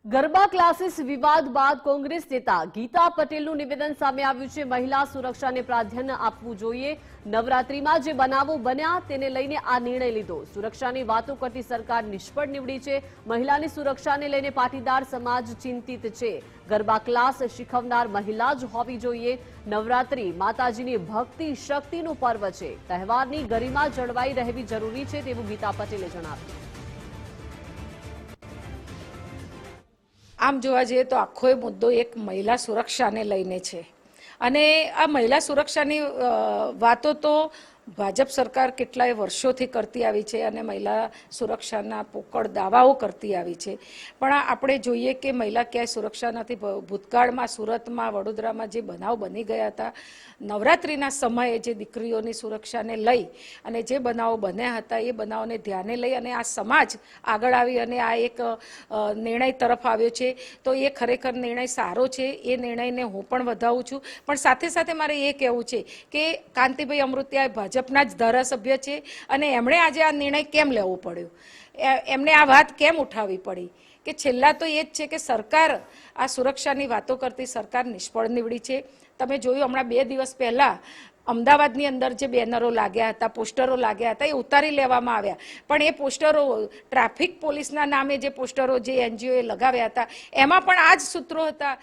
Garba classes વિવાદ બાદ કોંગ્રેસ નેતા ગીતા પટેલનું નિવેદન સામે આવ્યું છે। મહિલા સુરક્ષાને પ્રાધાન્ય આપવું જોઈએ। નવરાત્રીમાં જે બનાવો બન્યા તેને લઈને આ નિર્ણય લીધો। સુરક્ષાની વાતો કરતી સરકાર નિષ્ફળ નીવડી છે। મહિલાની સુરક્ષાને લઈને પાટીદાર સમાજ ચિંતિત છે। ગરબા ક્લાસ શીખવનાર મહિલા જ હોવી જોઈએ। નવરાત્રી માતાજીની ભક્તિ શક્તિનું પર્વ છે। તહેવારની ગરિમા જળવાઈ રહેવી જરૂરી છે તેવું ગીતા પટેલે જણાવ્યું। આમ જોવા જઈએ તો આખો મુદ્દો એક મહિલા સુરક્ષાને લઈને છે અને આ મહિલા સુરક્ષાની વાતો તો ભાજપ સરકાર કેટલાય વર્ષોથી કરતી આવી છે અને મહિલા સુરક્ષાના પોકળ દાવાઓ કરતી આવી છે। પણ આપણે જોઈએ કે મહિલા ક્યાંય સુરક્ષા નથી। ભૂતકાળમાં સુરતમાં વડોદરામાં જે બનાવ બની ગયા હતા નવરાત્રિના સમયે જે દીકરીઓની સુરક્ષાને લઈ અને જે બનાવો બન્યા હતા એ બનાવોને ધ્યાને લઈ અને આ સમાજ આગળ આવી અને આ એક નિર્ણય તરફ આવ્યો છે તો એ ખરેખર નિર્ણય સારો છે। એ નિર્ણયને હું પણ વધાવું છું। પણ સાથે સાથે મારે એ કહેવું છે કે કાંતિભાઈ અમૃતિયા ભાજપના જ ધારાસભ્ય છે અને એમણે આજે આ નિર્ણય કેમ લેવો પડ્યો, એમને આ વાત કેમ ઉઠાવવી પડી કે છેલ્લા તો એ જ છે કે સરકાર આ સુરક્ષાની વાતો કરતી સરકાર નિષ્ફળ નીવડી છે। તમે જોયું હમણાં 2 દિવસ પહેલાં અમદાવાદની અંદર જે બેનરો લાગ્યા હતા, પોસ્ટરો લાગ્યા હતા એ ઉતારી લેવામાં આવ્યા, પણ એ પોસ્ટરો ટ્રાફિક પોલીસના નામે જે પોસ્ટરો જે એનજીઓએ લગાવ્યા હતા એમાં પણ આ જ સૂત્રો હતા